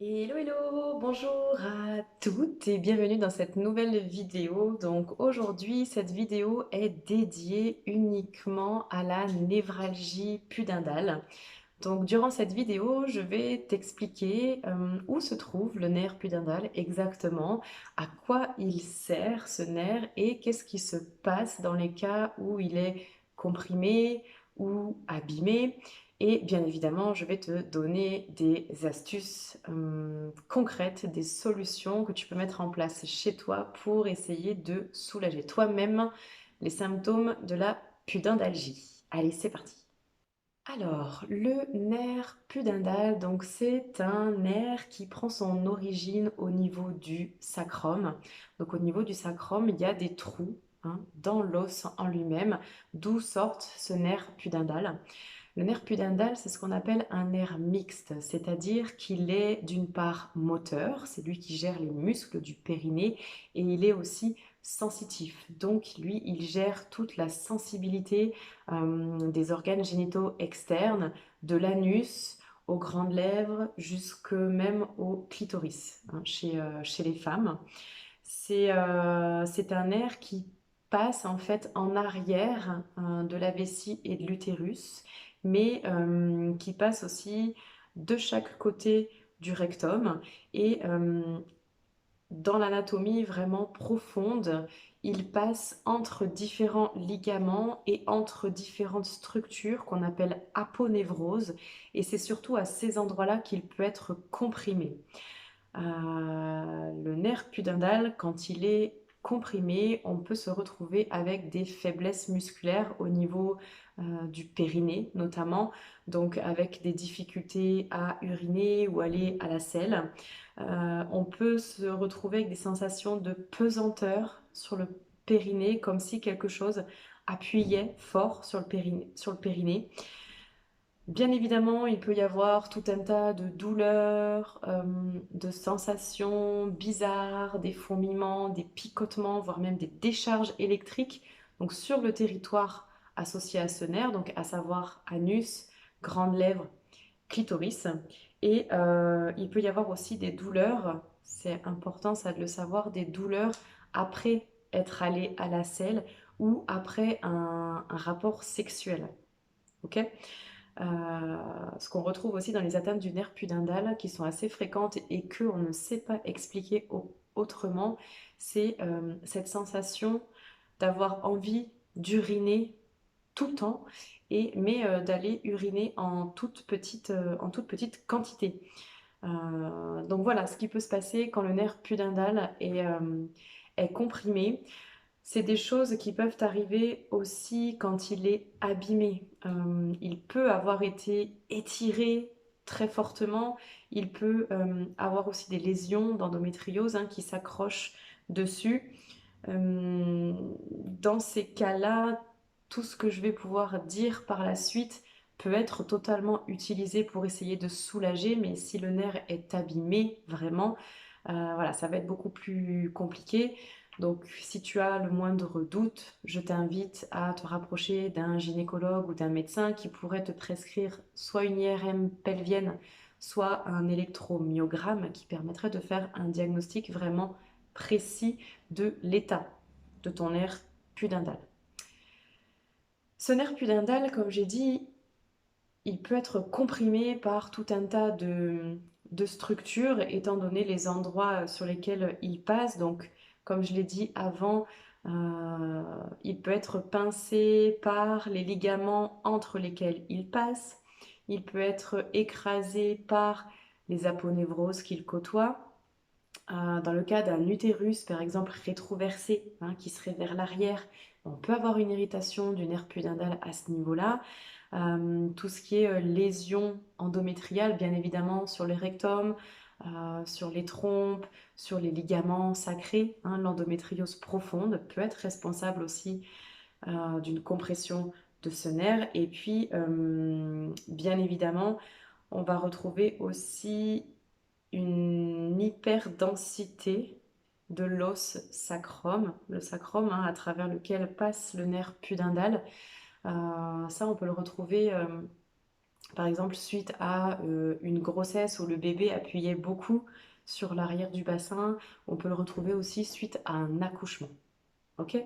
Hello, hello, bonjour à toutes et bienvenue dans cette nouvelle vidéo. Donc aujourd'hui, cette vidéo est dédiée uniquement à la névralgie pudendale. Donc durant cette vidéo, je vais t'expliquer où se trouve le nerf pudendal exactement, à quoi il sert ce nerf et qu'est-ce qui se passe dans les cas où il est comprimé ou abîmé. Et bien évidemment, je vais te donner des astuces concrètes, des solutions que tu peux mettre en place chez toi pour essayer de soulager toi-même les symptômes de la pudendalgie. Allez, c'est parti. Alors, le nerf pudendal, donc c'est un nerf qui prend son origine au niveau du sacrum. Donc au niveau du sacrum, il y a des trous dans l'os en lui-même, d'où sort ce nerf pudendal. Le nerf pudendal, c'est ce qu'on appelle un nerf mixte, c'est-à-dire qu'il est d'une part moteur, c'est lui qui gère les muscles du périnée, et il est aussi sensitif. Donc lui, il gère toute la sensibilité des organes génitaux externes, de l'anus aux grandes lèvres, jusque même au clitoris chez les femmes. C'est un nerf qui passe en fait en arrière de la vessie et de l'utérus, mais qui passe aussi de chaque côté du rectum. Et dans l'anatomie vraiment profonde, il passe entre différents ligaments et entre différentes structures qu'on appelle aponévrose. Et c'est surtout à ces endroits-là qu'il peut être comprimé. Le nerf pudendal, quand il est comprimé, on peut se retrouver avec des faiblesses musculaires au niveau du périnée notamment, donc avec des difficultés à uriner ou aller à la selle. On peut se retrouver avec des sensations de pesanteur sur le périnée, comme si quelque chose appuyait fort sur le périnée. Bien évidemment, il peut y avoir tout un tas de douleurs, de sensations bizarres, des fourmillements, des picotements, voire même des décharges électriques, donc sur le territoire associé à ce nerf, donc à savoir anus, grandes lèvres, clitoris. Et il peut y avoir aussi des douleurs, c'est important ça de le savoir, des douleurs après être allé à la selle ou après un rapport sexuel. Ok. Ce qu'on retrouve aussi dans les atteintes du nerf pudendal qui sont assez fréquentes et que on ne sait pas expliquer autrement, c'est cette sensation d'avoir envie d'uriner tout le temps, mais d'aller uriner en toute petite quantité. Donc voilà ce qui peut se passer quand le nerf pudendal est comprimé. C'est des choses qui peuvent arriver aussi quand il est abîmé. Il peut avoir été étiré très fortement. Il peut avoir aussi des lésions d'endométriose qui s'accrochent dessus. Dans ces cas-là, tout ce que je vais pouvoir dire par la suite peut être totalement utilisé pour essayer de soulager, mais si le nerf est abîmé vraiment, voilà, ça va être beaucoup plus compliqué. Donc, si tu as le moindre doute, je t'invite à te rapprocher d'un gynécologue ou d'un médecin qui pourrait te prescrire soit une IRM pelvienne, soit un électromyogramme qui permettrait de faire un diagnostic vraiment précis de l'état de ton nerf pudendal. Ce nerf pudendal, comme j'ai dit, il peut être comprimé par tout un tas de structures, étant donné les endroits sur lesquels il passe. Donc, comme je l'ai dit avant, il peut être pincé par les ligaments entre lesquels il passe. Il peut être écrasé par les aponevroses qu'il côtoie. Dans le cas d'un utérus, par exemple, rétroversé, qui serait vers l'arrière, on peut avoir une irritation du nerf pudendal à ce niveau-là. Tout ce qui est lésions endométriales, bien évidemment, sur les rectums, sur les trompes, sur les ligaments sacrés. L'endométriose profonde peut être responsable aussi d'une compression de ce nerf. Et puis, bien évidemment, on va retrouver aussi une hyperdensité de l'os sacrum, le sacrum à travers lequel passe le nerf pudendal. Ça, on peut le retrouver Par exemple, suite à une grossesse où le bébé appuyait beaucoup sur l'arrière du bassin, on peut le retrouver aussi suite à un accouchement. Ok?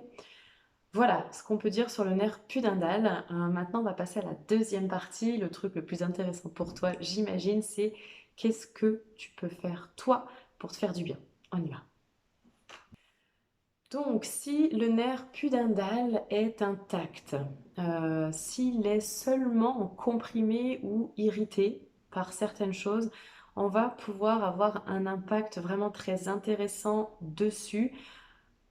Voilà ce qu'on peut dire sur le nerf pudendal. Maintenant, on va passer à la deuxième partie. Le truc le plus intéressant pour toi, j'imagine, c'est qu'est-ce que tu peux faire toi pour te faire du bien. On y va. Donc, si le nerf pudendal est intact, s'il est seulement comprimé ou irrité par certaines choses, on va pouvoir avoir un impact vraiment très intéressant dessus,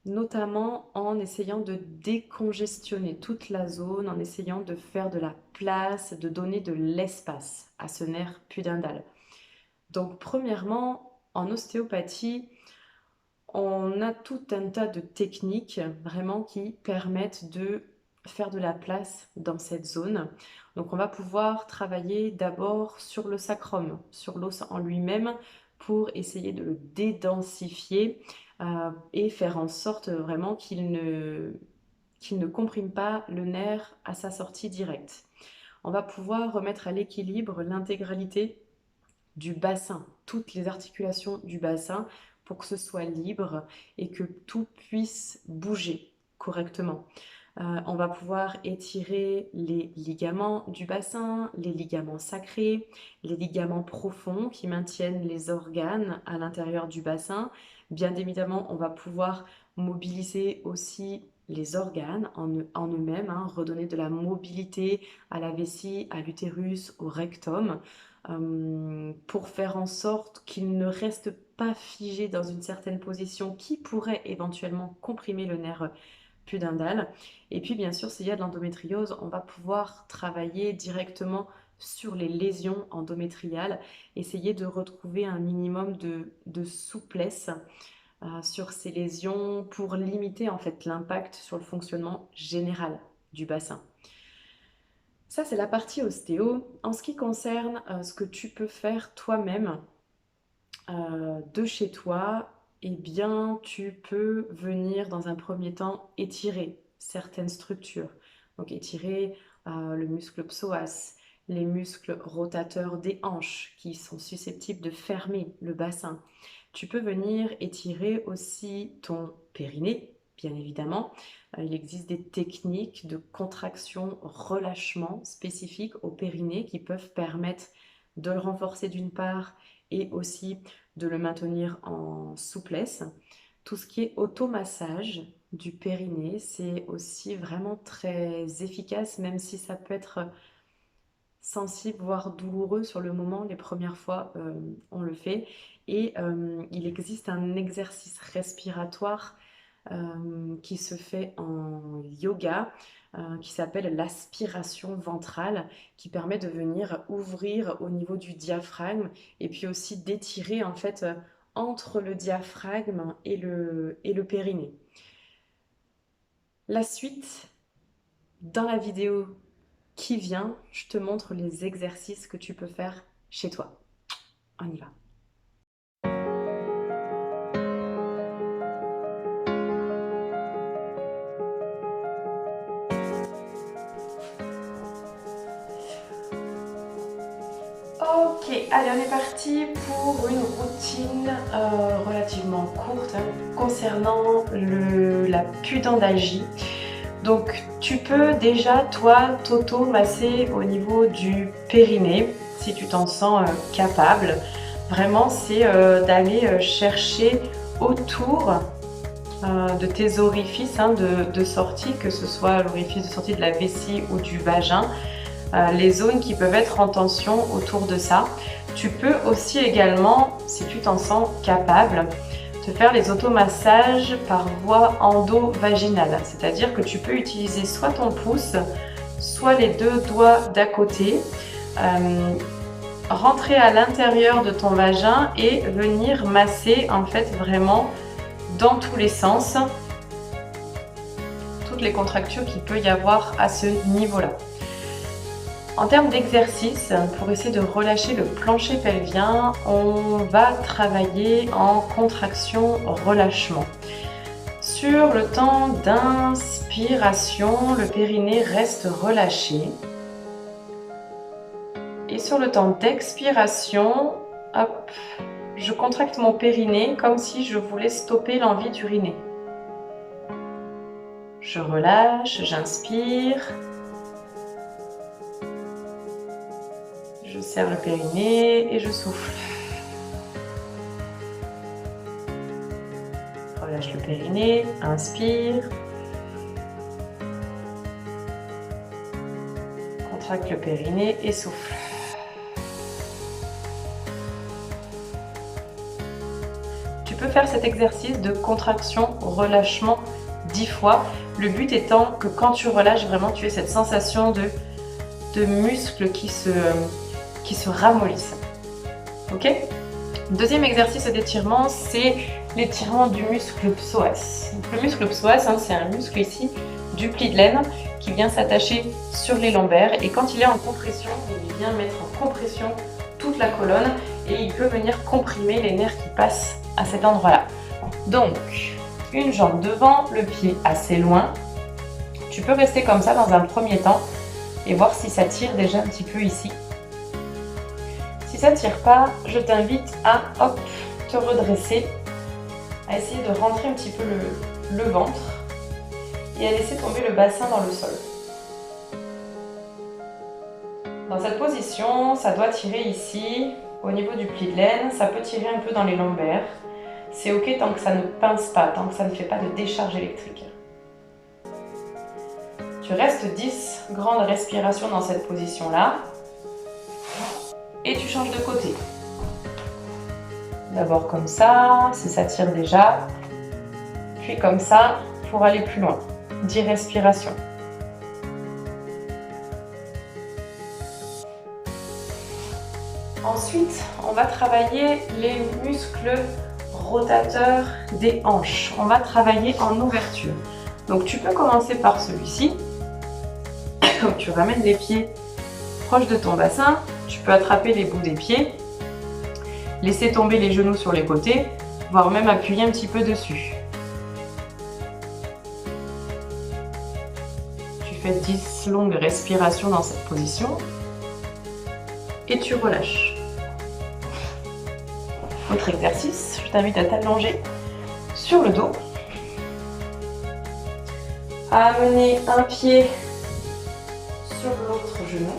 notamment en essayant de décongestionner toute la zone, en essayant de faire de la place, de donner de l'espace à ce nerf pudendal. Donc, premièrement, en ostéopathie, on a tout un tas de techniques vraiment qui permettent de faire de la place dans cette zone. Donc on va pouvoir travailler d'abord sur le sacrum, sur l'os en lui-même, pour essayer de le dédensifier et faire en sorte vraiment qu'il ne comprime pas le nerf à sa sortie directe. On va pouvoir remettre à l'équilibre l'intégralité du bassin, toutes les articulations du bassin pour que ce soit libre et que tout puisse bouger correctement. On va pouvoir étirer les ligaments du bassin, les ligaments sacrés, les ligaments profonds qui maintiennent les organes à l'intérieur du bassin. Bien évidemment, on va pouvoir mobiliser aussi les organes en eux-mêmes, redonner de la mobilité à la vessie, à l'utérus, au rectum, pour faire en sorte qu'il ne reste pas figé dans une certaine position qui pourrait éventuellement comprimer le nerf pudendal. Et puis bien sûr, s'il y a de l'endométriose, on va pouvoir travailler directement sur les lésions endométriales, essayer de retrouver un minimum de souplesse sur ces lésions pour limiter en fait l'impact sur le fonctionnement général du bassin. Ça, c'est la partie ostéo. En ce qui concerne ce que tu peux faire toi-même de chez toi, eh bien, tu peux venir dans un premier temps étirer certaines structures. Donc étirer le muscle psoas, les muscles rotateurs des hanches qui sont susceptibles de fermer le bassin. Tu peux venir étirer aussi ton périnée, bien évidemment. Il existe des techniques de contraction, relâchement spécifiques au périnée qui peuvent permettre de le renforcer d'une part et aussi de le maintenir en souplesse. Tout ce qui est automassage du périnée, c'est aussi vraiment très efficace, même si ça peut être sensible, voire douloureux sur le moment. Les premières fois, on le fait. Et il existe un exercice respiratoire qui se fait en yoga, qui s'appelle l'aspiration ventrale, qui permet de venir ouvrir au niveau du diaphragme et puis aussi d'étirer en fait entre le diaphragme et le périnée. La suite, dans la vidéo qui vient, je te montre les exercices que tu peux faire chez toi. On y va. Ok, allez, on est parti pour une routine relativement courte concernant la pudendalgie. Donc, tu peux déjà, toi, t'auto-masser au niveau du périnée, si tu t'en sens capable. Vraiment, c'est d'aller chercher autour de tes orifices de sortie, que ce soit l'orifice de sortie de la vessie ou du vagin, les zones qui peuvent être en tension autour de ça. Tu peux aussi également, si tu t'en sens capable, te faire les automassages par voie endo-vaginale. C'est-à-dire que tu peux utiliser soit ton pouce, soit les deux doigts d'à côté, rentrer à l'intérieur de ton vagin et venir masser en fait vraiment dans tous les sens toutes les contractures qu'il peut y avoir à ce niveau-là. En termes d'exercice, pour essayer de relâcher le plancher pelvien, on va travailler en contraction-relâchement. Sur le temps d'inspiration, le périnée reste relâché. Et sur le temps d'expiration, hop, je contracte mon périnée comme si je voulais stopper l'envie d'uriner. Je relâche, j'inspire. Je serre le périnée et je souffle. Relâche le périnée, inspire. Contracte le périnée et souffle. Tu peux faire cet exercice de contraction-relâchement 10 fois. Le but étant que quand tu relâches, vraiment tu aies cette sensation de muscles qui se ramollissent. Ok ? Deuxième exercice d'étirement, c'est l'étirement du muscle psoas. Donc, le muscle psoas, c'est un muscle ici du pli de laine qui vient s'attacher sur les lombaires et quand il est en compression, il vient mettre en compression toute la colonne et il peut venir comprimer les nerfs qui passent à cet endroit-là. Donc, une jambe devant, le pied assez loin. Tu peux rester comme ça dans un premier temps et voir si ça tire déjà un petit peu ici. Si ça ne tire pas, je t'invite à te redresser, à essayer de rentrer un petit peu le ventre et à laisser tomber le bassin dans le sol. Dans cette position, ça doit tirer ici, au niveau du pli de laine, ça peut tirer un peu dans les lombaires. C'est ok tant que ça ne pince pas, tant que ça ne fait pas de décharge électrique. Tu restes 10 grandes respirations dans cette position-là. Et tu changes de côté. D'abord comme ça, si ça tire déjà. Puis comme ça, pour aller plus loin. 10 respirations. Ensuite, on va travailler les muscles rotateurs des hanches. On va travailler en ouverture. Donc tu peux commencer par celui-ci. Tu ramènes les pieds proches de ton bassin. Tu peux attraper les bouts des pieds, laisser tomber les genoux sur les côtés, voire même appuyer un petit peu dessus. Tu fais 10 longues respirations dans cette position et tu relâches. Autre exercice, je t'invite à t'allonger sur le dos, à amener un pied sur l'autre genou.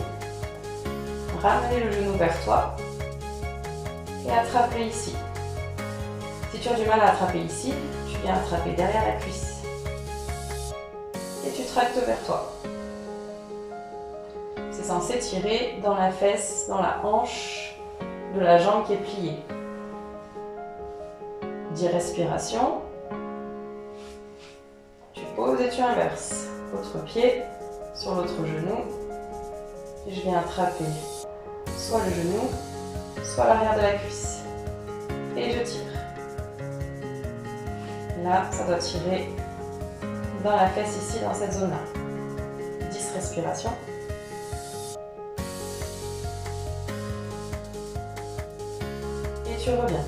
Ramener le genou vers toi et attraper ici. Si tu as du mal à attraper ici, tu viens attraper derrière la cuisse. Et tu tractes vers toi. C'est censé tirer dans la fesse, dans la hanche de la jambe qui est pliée. 10 respirations. Tu poses et tu inverses. L'autre pied sur l'autre genou. Et je viens attraper soit le genou, soit l'arrière de la cuisse. Et je tire. Là, ça doit tirer dans la fesse ici, dans cette zone-là. 10 respirations. Et tu reviens.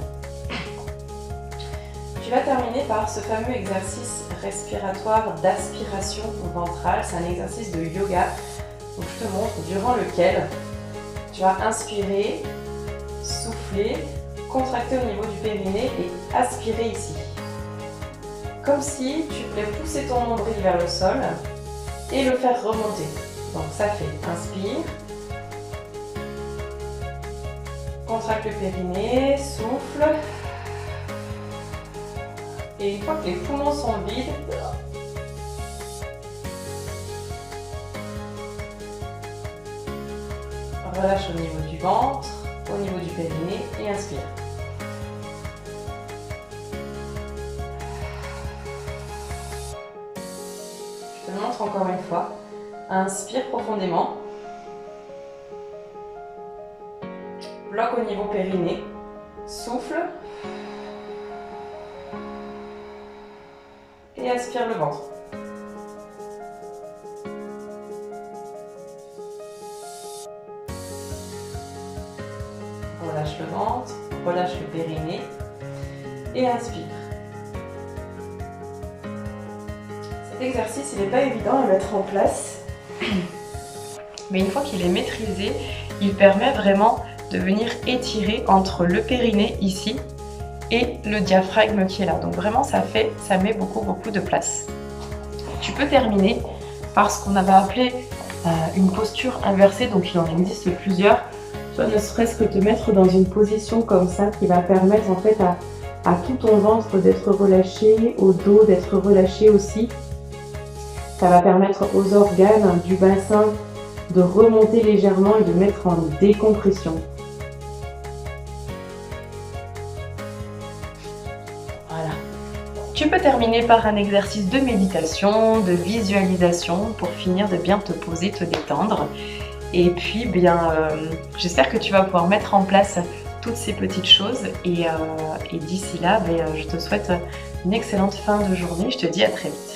Tu vas terminer par ce fameux exercice respiratoire d'aspiration ventrale. C'est un exercice de yoga. Donc, je te montre durant lequel tu vas inspirer, souffler, contracter au niveau du périnée et aspirer ici. Comme si tu voulais pousser ton nombril vers le sol et le faire remonter. Donc ça fait inspire, contracte le périnée, souffle. Et une fois que les poumons sont vides, relâche au niveau du ventre, au niveau du périnée et inspire. Je te le montre encore une fois. Inspire profondément. Bloque au niveau périnée. Souffle. Et aspire le ventre. Relâche le ventre, relâche le périnée et inspire. Cet exercice, il n'est pas évident à mettre en place, mais une fois qu'il est maîtrisé, il permet vraiment de venir étirer entre le périnée ici et le diaphragme qui est là. Donc vraiment ça met beaucoup de place. Tu peux terminer par ce qu'on avait appelé une posture inversée, donc il en existe plusieurs. Soit ne serait-ce que te mettre dans une position comme ça qui va permettre en fait à tout ton ventre d'être relâché, au dos d'être relâché aussi. Ça va permettre aux organes du bassin de remonter légèrement et de mettre en décompression. Voilà. Tu peux terminer par un exercice de méditation, de visualisation pour finir de bien te poser, te détendre. Et puis, j'espère que tu vas pouvoir mettre en place toutes ces petites choses. Et d'ici là, je te souhaite une excellente fin de journée. Je te dis à très vite.